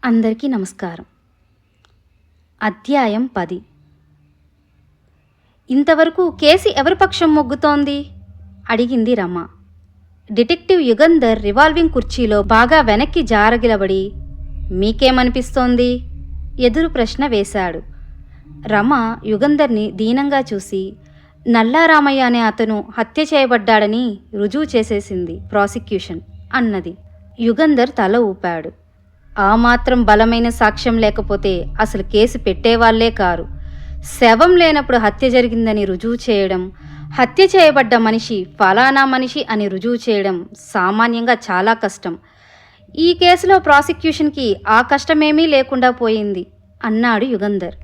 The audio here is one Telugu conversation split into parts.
అందరికీ నమస్కారం. అధ్యాయం 10. ఇంతవరకు కేసు ఎవరి పక్షం మొగ్గుతోంది? అడిగింది రమ. డిటెక్టివ్ యుగంధర్ రివాల్వింగ్ కుర్చీలో బాగా వెనక్కి జారగిలబడి, మీకేమనిపిస్తోంది? ఎదురు ప్రశ్న వేశాడు. రమ యుగంధర్ని దీనంగా చూసి, నల్లారామయ్య అనే అతను హత్య చేయబడ్డాడని రుజువు చేసేసింది ప్రాసిక్యూషన్ అన్నది. యుగంధర్ తల ఊపాడు. ఆ మాత్రం బలమైన సాక్ష్యం లేకపోతే అసలు కేసు పెట్టేవాళ్లే కారు. శవం లేనప్పుడు హత్య జరిగిందని రుజువు చేయడం, హత్య చేయబడ్డ మనిషి ఫలానా మనిషి అని రుజువు చేయడం సామాన్యంగా చాలా కష్టం. ఈ కేసులో ప్రాసిక్యూషన్కి ఆ కష్టమేమీ లేకుండా పోయింది అన్నాడు యుగంధర్.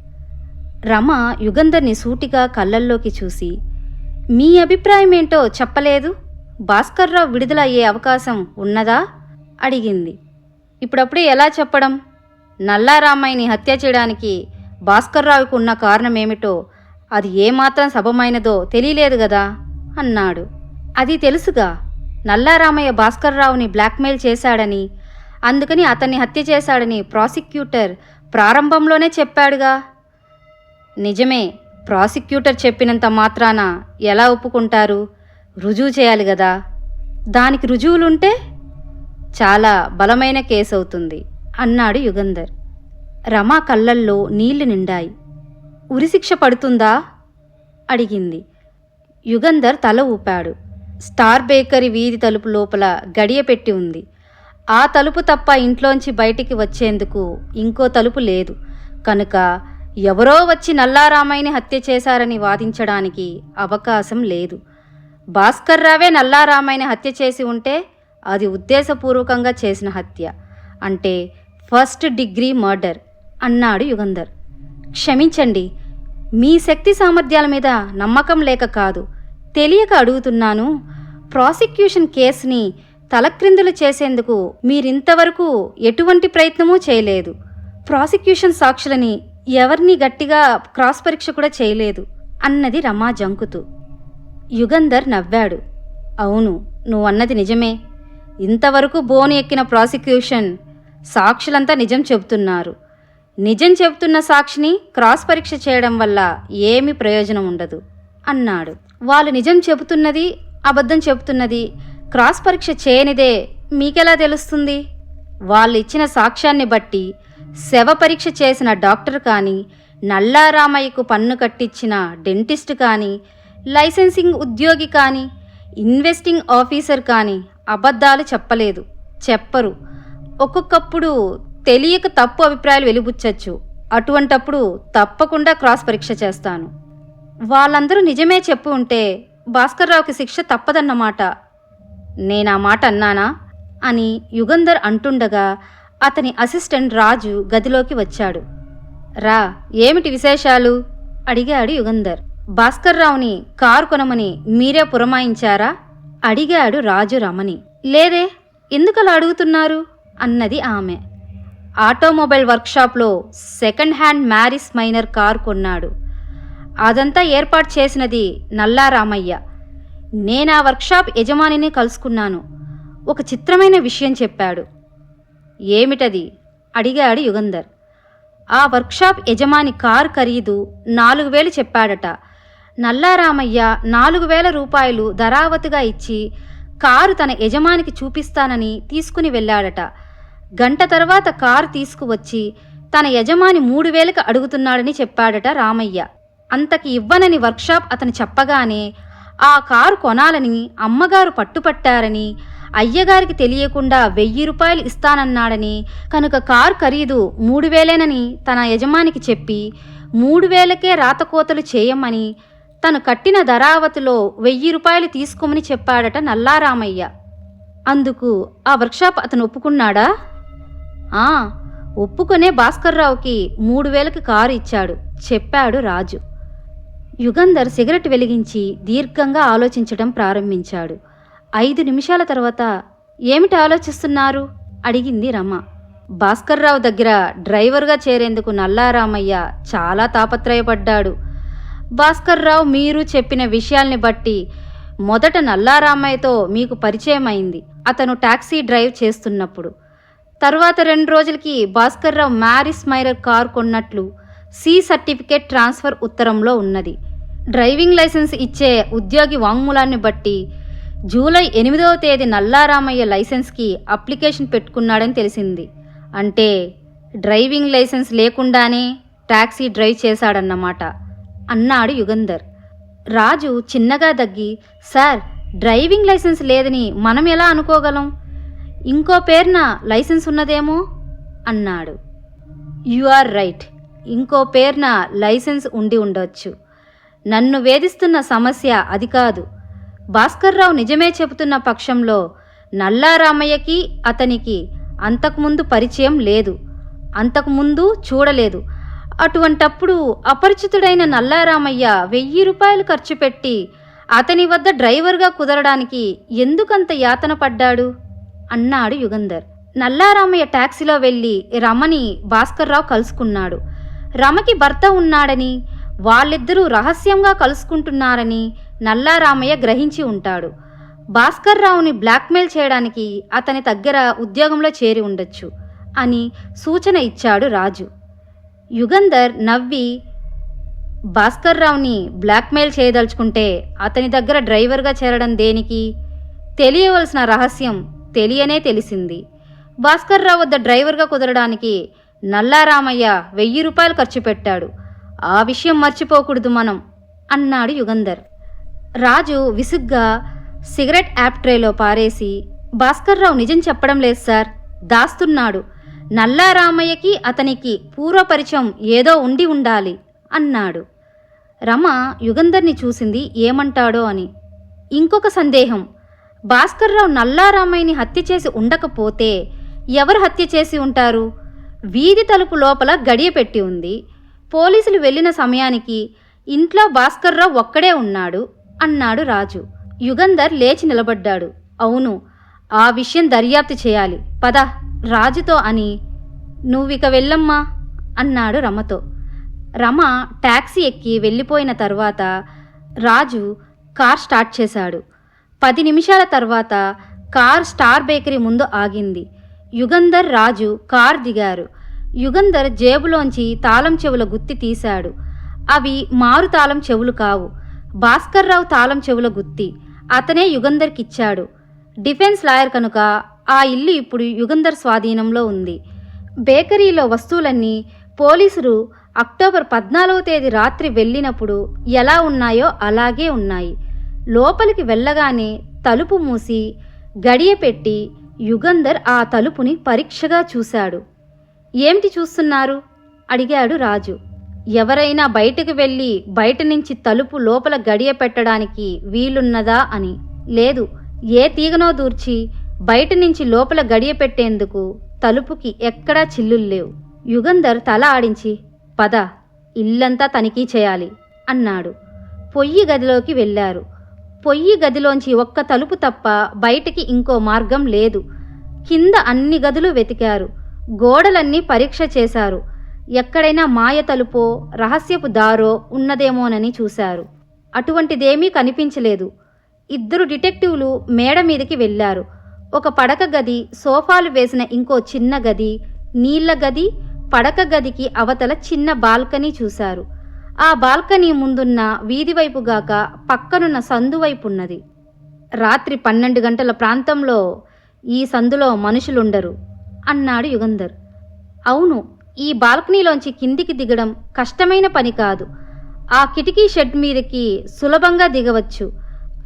రమ యుగంధర్ని సూటిగా కళ్ళల్లోకి చూసి, మీ అభిప్రాయం ఏంటో చెప్పలేదు? భాస్కర్రావు విడుదల అయ్యే అవకాశం ఉన్నదా అడిగింది. ఇప్పుడప్పుడే ఎలా చెప్పడం? నల్లారామయ్యని హత్య చేయడానికి భాస్కర్రావుకు ఉన్న కారణమేమిటో, అది ఏమాత్రం సబమైనదో తెలియలేదు గదా అన్నాడు. అది తెలుసుగా, నల్లారామయ్య భాస్కర్రావుని బ్లాక్మెయిల్ చేశాడని, అందుకని అతన్ని హత్య చేశాడని ప్రాసిక్యూటర్ ప్రారంభంలోనే చెప్పాడుగా. నిజమే, ప్రాసిక్యూటర్ చెప్పినంత మాత్రాన ఎలా ఒప్పుకుంటారు? రుజువు చేయాలి గదా. దానికి రుజువులుంటే చాలా బలమైన కేసు అవుతుంది అన్నాడు యుగంధర్. రమా కళ్ళల్లో నీళ్లు నిండాయి. ఉరిశిక్ష పడుతుందా అడిగింది. యుగంధర్ తల ఊపాడు. స్టార్ బేకరీ వీధి తలుపు లోపల గడియ పెట్టి ఉంది. ఆ తలుపు తప్ప ఇంట్లోంచి బయటికి వచ్చేందుకు ఇంకో తలుపు లేదు కనుక ఎవరో వచ్చి నల్లారామయ్యని హత్య చేశారని వాదించడానికి అవకాశం లేదు. భాస్కర్రావే నల్లారామయ్యని హత్య చేసి ఉంటే అది ఉద్దేశపూర్వకంగా చేసిన హత్య, అంటే ఫస్ట్ డిగ్రీ మర్డర్ అన్నాడు యుగంధర్. క్షమించండి, మీ శక్తి సామర్థ్యాల మీద నమ్మకం లేక కాదు, తెలియక అడుగుతున్నాను. ప్రాసిక్యూషన్ కేసుని తలక్రిందులు చేసేందుకు మీరింతవరకు ఎటువంటి ప్రయత్నమూ చేయలేదు. ప్రాసిక్యూషన్ సాక్షులని ఎవరినీ గట్టిగా క్రాస్ పరీక్ష కూడా చేయలేదు అన్నది రమా జంకుతూ. యుగంధర్ నవ్వాడు. అవును, నువ్వన్నది నిజమే. ఇంతవరకు బోను ఎక్కిన ప్రాసిక్యూషన్ సాక్షులంతా నిజం చెబుతున్నారు. నిజం చెబుతున్న సాక్షిని క్రాస్ పరీక్ష చేయడం వల్ల ఏమీ ప్రయోజనం ఉండదు అన్నాడు. వాళ్ళు నిజం చెబుతున్నది, అబద్ధం చెబుతున్నది క్రాస్ పరీక్ష చేయనిదే మీకెలా తెలుస్తుంది? వాళ్ళు ఇచ్చిన సాక్ష్యాన్ని బట్టి శవ పరీక్ష చేసిన డాక్టర్ కానీ, నల్లారామయ్యకు పన్ను కట్టించిన డెంటిస్ట్ కానీ, లైసెన్సింగ్ ఉద్యోగి కానీ, ఇన్వెస్టింగ్ ఆఫీసర్ కానీ అబద్ధాలు చెప్పలేదు, చెప్పరు. ఒక్కొక్కప్పుడు తెలియక తప్పు అభిప్రాయాలు వెలిబుచ్చచ్చు. అటువంటప్పుడు తప్పకుండా క్రాస్ పరీక్ష చేస్తాను. వాళ్ళందరూ నిజమే చెప్పి ఉంటే భాస్కర్రావుకి శిక్ష తప్పదన్నమాట. నేనా మాట అన్నానా అని యుగంధర్ అంటుండగా అతని అసిస్టెంట్ రాజు గదిలోకి వచ్చాడు. రా, ఏమిటి విశేషాలు అడిగాడు యుగంధర్. భాస్కర్రావుని కారు కొనమని మీరే పురమాయించారా అడిగాడు రాజు రమని. లేదే, ఎందుకలా అడుగుతున్నారు అన్నది ఆమె. ఆటోమొబైల్ వర్క్షాప్లో second hand Morris Minor car కొన్నాడు. అదంతా ఏర్పాటు చేసినది నల్లారామయ్య. నేనా వర్క్షాప్ యజమానిని కలుసుకున్నాను. ఒక చిత్రమైన విషయం చెప్పాడు. ఏమిటది అడిగాడు యుగంధర్. ఆ వర్క్షాప్ యజమాని కారు ఖరీదు 4,000 చెప్పాడట. నల్లారామయ్య 4,000 రూపాయలు ధరావతిగా ఇచ్చి కారు తన యజమానికి చూపిస్తానని తీసుకుని వెళ్ళాడట. గంట తర్వాత కారు తీసుకువచ్చి తన యజమాని 3,000కి అడుగుతున్నాడని చెప్పాడట రామయ్య. అంతకి ఇవ్వనని వర్క్షాప్ అతను చెప్పగానే ఆ కారు కొనాలని అమ్మగారు పట్టుపట్టారని, అయ్యగారికి తెలియకుండా 1,000 రూపాయలు ఇస్తానన్నాడని, కనుక కారు ఖరీదు 3,000ని తన యజమానికి చెప్పి 3,000కే రాతకోతలు చేయమని, తను కట్టిన ధరావతిలో 1,000 రూపాయలు తీసుకోమని చెప్పాడట నల్లారామయ్య. అందుకు ఆ వర్క్షాప్ అతను ఒప్పుకున్నాడా? ఒప్పుకునే భాస్కర్రావుకి 3,000కి కారు ఇచ్చాడు చెప్పాడు రాజు. యుగంధర్ సిగరెట్ వెలిగించి దీర్ఘంగా ఆలోచించడం ప్రారంభించాడు. 5 నిమిషాల తర్వాత, ఏమిటి ఆలోచిస్తున్నారు అడిగింది రమ. భాస్కర్రావు దగ్గర డ్రైవర్గా చేరేందుకు నల్లారామయ్య చాలా తాపత్రయపడ్డాడు. భాస్కర్రావు మీరు చెప్పిన విషయాల్ని బట్టి మొదట నల్లారామయ్యతో మీకు పరిచయం అయింది అతను టాక్సీ డ్రైవ్ చేస్తున్నప్పుడు. తర్వాత 2 రోజులకి భాస్కర్రావు మ్యారిస్ మైరర్ కారు కొన్నట్లు సి సర్టిఫికేట్ ట్రాన్స్ఫర్ ఉత్తరంలో ఉన్నది. డ్రైవింగ్ లైసెన్స్ ఇచ్చే ఉద్యోగి వాంగ్మూలాన్ని బట్టి జూలై 8వ తేదీ నల్లారామయ్య లైసెన్స్కి అప్లికేషన్ పెట్టుకున్నాడని తెలిసింది. అంటే డ్రైవింగ్ లైసెన్స్ లేకుండానే టాక్సీ డ్రైవ్ చేశాడన్నమాట అన్నాడు యుగంధర్. రాజు చిన్నగా దగ్గి, సార్, డ్రైవింగ్ లైసెన్స్ లేదని మనం ఎలా అనుకోగలం? ఇంకో పేరున లైసెన్స్ ఉన్నదేమో అన్నాడు. యు ఆర్ రైట్, ఇంకో పేరున లైసెన్స్ ఉండి ఉండవచ్చు. నన్ను వేధిస్తున్న సమస్య అది కాదు. భాస్కర్రావు నిజమే చెబుతున్న పక్షంలో నల్లారామయ్యకి అతనికి అంతకుముందు పరిచయం లేదు, అంతకుముందు చూడలేదు. అటువంటప్పుడు అపరిచితుడైన నల్లారామయ్య 1000 రూపాయలు ఖర్చు పెట్టి అతని వద్ద డ్రైవర్గా కుదరడానికి ఎందుకంత యాతన పడ్డాడు అన్నాడు యుగంధర్. నల్లారామయ్య టాక్సీలో వెళ్ళి రమని భాస్కర్రావు కలుసుకున్నాడు. రమకి భర్త ఉన్నాడని, వాళ్ళిద్దరూ రహస్యంగా కలుసుకుంటున్నారని నల్లారామయ్య గ్రహించి ఉంటాడు. భాస్కర్రావుని బ్లాక్మెయిల్ చేయడానికి అతని దగ్గర ఉద్యోగంలో చేరి ఉండొచ్చు అని సూచన ఇచ్చాడు రాజు. యుగంధర్ నవ్వి, భాస్కర్రావుని బ్లాక్మెయిల్ చేయదలుచుకుంటే అతని దగ్గర డ్రైవర్గా చేరడం దేనికి? తెలియవలసిన రహస్యం తెలియనే తెలిసింది. భాస్కర్రావు వద్ద డ్రైవర్గా కుదరడానికి నల్లారామయ్య 1000 రూపాయలు ఖర్చు పెట్టాడు. ఆ విషయం మర్చిపోకూడదు మనం అన్నాడు యుగంధర్. రాజు విసుగ్గా సిగరెట్ యాప్ ట్రేలో పారేసి, భాస్కర్రావు నిజం చెప్పడం లేదు సార్, దాస్తున్నాడు. నల్లారామయ్యకి అతనికి పూర్వపరిచయం ఏదో ఉండి ఉండాలి అన్నాడు. రమ యుగంధర్ని చూసింది ఏమంటాడో అని. ఇంకొక సందేహం, భాస్కర్రావు నల్లారామయ్యని హత్య చేసి ఉండకపోతే ఎవరు హత్య చేసి ఉంటారు? వీధి తలుపు లోపల గడియ పెట్టి ఉంది. పోలీసులు వెళ్ళిన సమయానికి ఇంట్లో భాస్కర్రావు ఒక్కడే ఉన్నాడు అన్నాడు రాజు. యుగంధర్ లేచి నిలబడ్డాడు. అవును, ఆ విషయం దర్యాప్తు చేయాలి, పద రాజుతో అని. నువ్విక వెళ్ళమ్మా అన్నాడు రమతో. రమ టాక్సీ ఎక్కి వెళ్ళిపోయిన తర్వాత రాజు కార్ స్టార్ట్ చేశాడు. 10 నిమిషాల తర్వాత కార్ స్టార్ బేకరీ ముందు ఆగింది. యుగంధర్, రాజు కార్ దిగారు. యుగంధర్ జేబులోంచి తాళం చెవుల గుత్తి తీశాడు. అవి మారు తాళం చెవులు కావు, భాస్కర్రావు తాళం చెవుల గుత్తి. అతనే యుగంధర్కిచ్చాడు. డిఫెన్స్ లాయర్ కనుక ఆ ఇల్లు ఇప్పుడు యుగంధర్ స్వాధీనంలో ఉంది. బేకరీలో వస్తువులన్నీ పోలీసులు అక్టోబర్ 14వ తేదీ రాత్రి వెళ్ళినప్పుడు ఎలా ఉన్నాయో అలాగే ఉన్నాయి. లోపలికి వెళ్ళగానే తలుపు మూసి గడియ పెట్టి యుగంధర్ ఆ తలుపుని పరీక్షగా చూశాడు. ఏమిటి చూస్తున్నారు అడిగాడు రాజు. ఎవరైనా బయటకు వెళ్ళి బయట నుంచి తలుపు లోపల గడియ పెట్టడానికి వీలున్నదా అని. లేదు, ఏ తీగనో దూర్చి బయట నుంచి లోపల గడియ పెట్టేందుకు తలుపుకి ఎక్కడా చిల్లుల్లేవు. యుగంధర్ తల ఆడించి, పద, ఇల్లంతా తనిఖీ చేయాలి అన్నాడు. పొయ్యి గదిలోకి వెళ్ళారు. పొయ్యి గదిలోంచి ఒక్క తలుపు తప్ప బయటికి ఇంకో మార్గం లేదు. కింద అన్ని గదులు వెతికారు. గోడలన్నీ పరీక్ష చేశారు. ఎక్కడైనా మాయ తలుపో రహస్యపు దారో ఉన్నదేమోనని చూశారు. అటువంటిదేమీ కనిపించలేదు. 2 డిటెక్టివ్లు మేడ మీదకి వెళ్ళారు. ఒక పడక గది, సోఫాలు వేసిన ఇంకో చిన్న గది, నీళ్ల గది, పడక గదికి అవతల చిన్న బాల్కనీ చూశారు. ఆ బాల్కనీ ముందున్న వీధివైపుగాక పక్కనున్న సందువైపున్నది. రాత్రి 12 గంటల ప్రాంతంలో ఈ సందులో మనుషులుండరు అన్నాడు యుగంధర్. అవును, ఈ బాల్కనీలోంచి కిందికి దిగడం కష్టమైన పని కాదు. ఆ కిటికీ షెడ్ మీదకి సులభంగా దిగవచ్చు.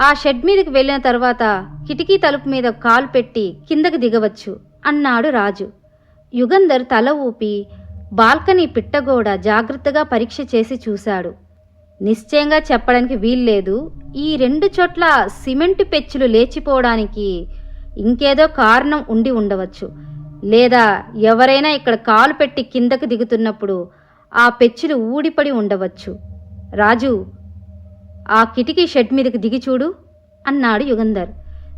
ఆ షెడ్ మీదకి వెళ్ళిన తర్వాత కిటికీ తలుపు మీద కాలు పెట్టి కిందకి దిగవచ్చు అన్నాడు రాజు. యుగంధర్ తల ఊపి బాల్కనీ పిట్టగోడ జాగ్రత్తగా పరీక్ష చేసి చూశాడు. నిశ్చయంగా చెప్పడానికి వీల్లేదు. ఈ 2 చోట్ల సిమెంటు పెచ్చులు లేచిపోవడానికి ఇంకేదో కారణం ఉండి ఉండవచ్చు. లేదా ఎవరైనా ఇక్కడ కాలు పెట్టి కిందకు దిగుతున్నప్పుడు ఆ పెచ్చులు ఊడిపడి ఉండవచ్చు. రాజు, ఆ కిటికీ షెడ్ మీదకి దిగి చూడు అన్నాడు యుగంధర్.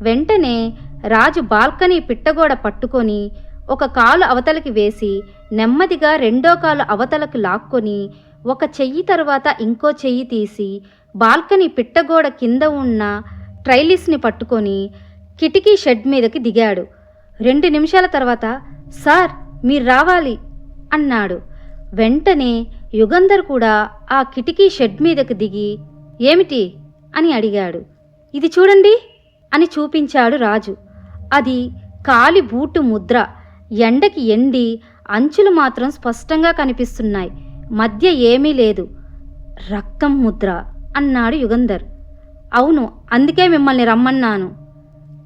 వెంటనే రాజు బాల్కనీ పిట్టగోడ పట్టుకొని ఒక కాలు అవతలకి వేసి నెమ్మదిగా రెండో కాలు అవతలకు లాక్కొని ఒక చెయ్యి తర్వాత ఇంకో చెయ్యి తీసి బాల్కనీ పిట్టగోడ కింద ఉన్న ట్రైలిస్ని పట్టుకొని కిటికీ షెడ్ మీదకి దిగాడు. 2 నిమిషాల తర్వాత సార్ మీరు రావాలి అన్నాడు. వెంటనే యుగంధర్ కూడా ఆ కిటికీ షెడ్ మీదకు దిగి ఏమిటి అని అడిగాడు. ఇది చూడండి అని చూపించాడు రాజు. అది కాలి బూటు ముద్ర. ఎండకి ఎండి అంచులు మాత్రం స్పష్టంగా కనిపిస్తున్నాయి. మధ్య ఏమీ లేదు. రక్తం ముద్ర అన్నాడు యుగంధర్. అవును, అందుకే మిమ్మల్ని రమ్మన్నాను.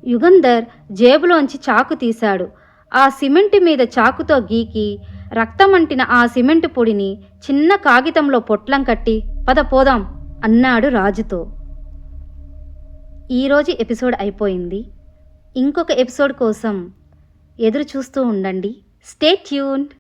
యుగంధర్ జేబులోంచి చాకు తీశాడు. ఆ సిమెంటు మీద చాకుతో గీకి రక్తమంటిన ఆ సిమెంటు పొడిని చిన్న కాగితంలో పొట్లం కట్టి పద పోదాం అన్నాడు రాజుతో. ఈరోజు ఎపిసోడ్ అయిపోయింది. ఇంకొక ఎపిసోడ్ కోసం ఎదురు చూస్తూ ఉండండి. Stay tuned.